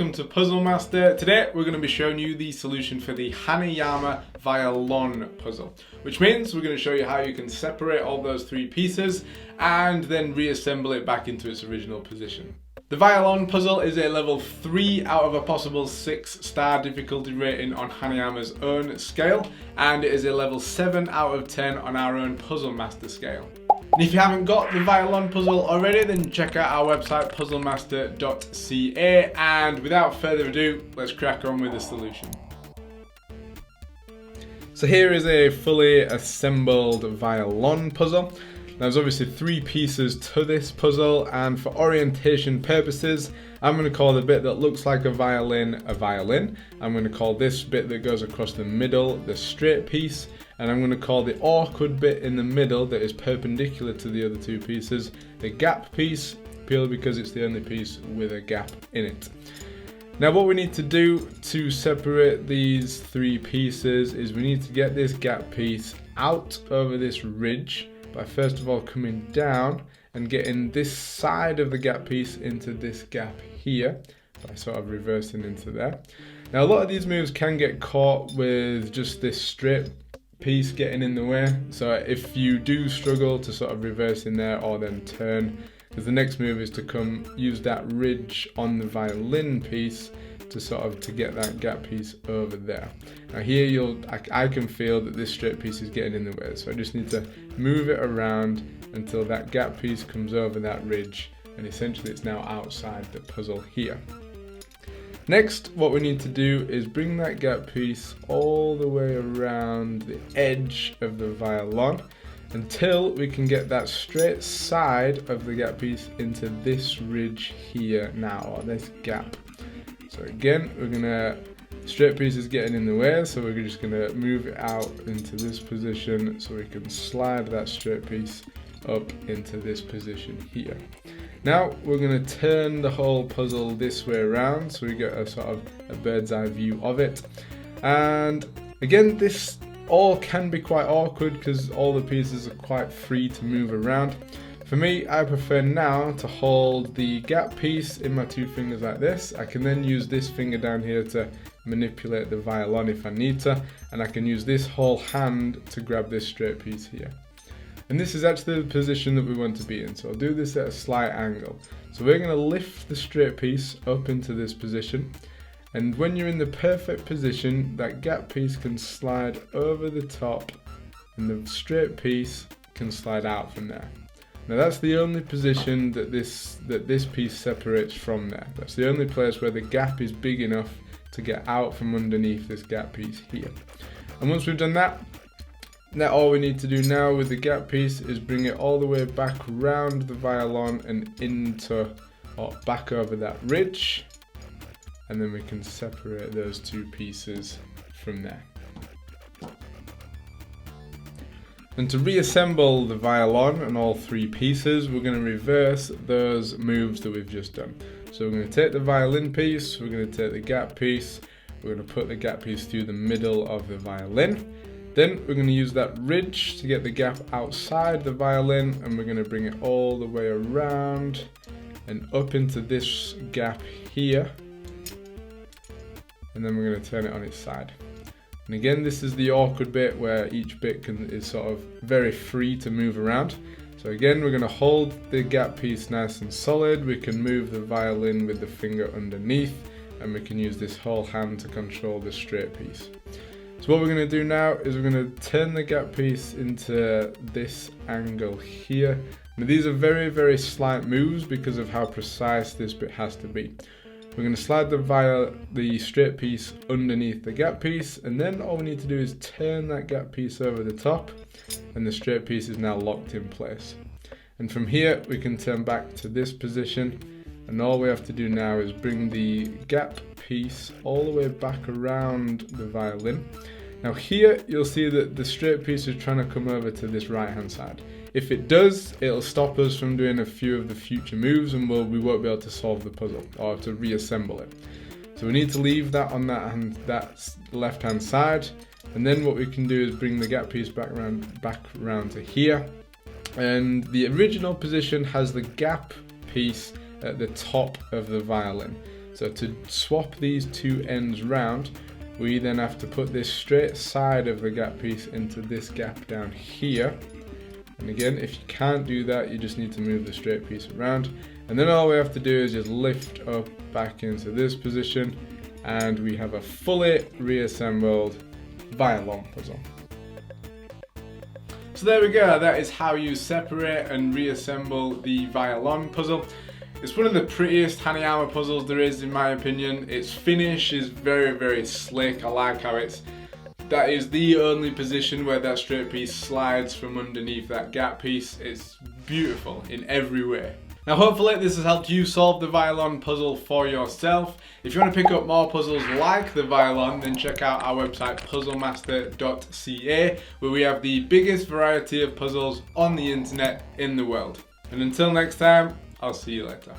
welcome to Puzzle Master. Today we're going to be showing you the solution for the Hanayama violin puzzle, which means we're going to show you how you can separate all those three pieces and then reassemble it back into its original position. The violin puzzle is a level 3 out of a possible 6-star difficulty rating on Hanayama's own scale, and it is a level 7 out of 10 on our own Puzzle Master scale. And if you haven't got the violin puzzle already, then check out our website puzzlemaster.ca, and without further ado, let's crack on with the solution. So here is a fully assembled violin puzzle. Now, there's obviously 3 pieces to this puzzle, and for orientation purposes, I'm going to call the bit that looks like a violin. I'm going to call this bit that goes across the middle the straight piece, and I'm going to call the awkward bit in the middle that is perpendicular to the other 2 pieces the gap piece, purely because it's the only piece with a gap in it. Now, what we need to do to separate these 3 pieces is we need to get this gap piece out over this ridge by first of all coming down and getting this side of the gap piece into this gap here by sort of reversing into there. Now, a lot of these moves can get caught with just this straight piece getting in the way, so if you do struggle to sort of reverse in there or then turn, because the next move is to come use that ridge on the violin piece to get that gap piece over there. Now here I can feel that this straight piece is getting in the way, so I just need to move it around until that gap piece comes over that ridge, and essentially it's now outside the puzzle here. Next, what we need to do is bring that gap piece all the way around the edge of the violin until we can get that straight side of the gap piece into this ridge here now, or this gap. So again, straight piece is getting in the way, so we're just gonna move it out into this position so we can slide that straight piece up into this position here. Now we're going to turn the whole puzzle this way around so we get a sort of a bird's eye view of it. And again, this all can be quite awkward because all the pieces are quite free to move around. For me, I prefer now to hold the gap piece in my 2 fingers like this. I can then use this finger down here to manipulate the violin if I need to, and I can use this whole hand to grab this straight piece here. And this is actually the position that we want to be in, so I'll do this at a slight angle. So we're going to lift the straight piece up into this position, and when you're in the perfect position, that gap piece can slide over the top and the straight piece can slide out from there. Now that's the only position that this piece separates from there. That's the only place where the gap is big enough to get out from underneath this gap piece here. And once we've done that, now all we need to do now with the gap piece is bring it all the way back around the violin and into or back over that ridge, and then we can separate those 2 pieces from there. And to reassemble the violin and all 3 pieces, we're going to reverse those moves that we've just done. So we're going to take the violin piece, we're going to take the gap piece, we're going to put the gap piece through the middle of the violin. Then we're going to use that ridge to get the gap outside the violin, and we're going to bring it all the way around and up into this gap here. And then we're going to turn it on its side. And again, this is the awkward bit where each bit is sort of very free to move around. So again, we're going to hold the gap piece nice and solid. We can move the violin with the finger underneath, and we can use this whole hand to control the straight piece. So what we're going to do now is we're going to turn the gap piece into this angle here. Now these are very, very slight moves because of how precise this bit has to be. We're going to slide the straight piece underneath the gap piece, and then all we need to do is turn that gap piece over the top, and the straight piece is now locked in place. And from here we can turn back to this position, and all we have to do now is bring the gap piece all the way back around the violin. Now here you'll see that the straight piece is trying to come over to this right hand side. If it does, it'll stop us from doing a few of the future moves, and we won't be able to solve the puzzle or to reassemble it. So we need to leave that on that left hand side, and then what we can do is bring the gap piece back around to here, and the original position has the gap piece at the top of the violin. So to swap these two ends round, we then have to put this straight side of the gap piece into this gap down here. And again, if you can't do that, you just need to move the straight piece around. And then all we have to do is just lift up back into this position, and we have a fully reassembled violin puzzle. So there we go, that is how you separate and reassemble the violin puzzle. It's one of the prettiest Hanayama puzzles there is, in my opinion. Its finish is very, very slick. I like how that is the only position where that straight piece slides from underneath that gap piece. It's beautiful in every way. Now hopefully this has helped you solve the violin puzzle for yourself. If you want to pick up more puzzles like the violin, then check out our website puzzlemaster.ca, where we have the biggest variety of puzzles on the internet in the world. And until next time, I'll see you later.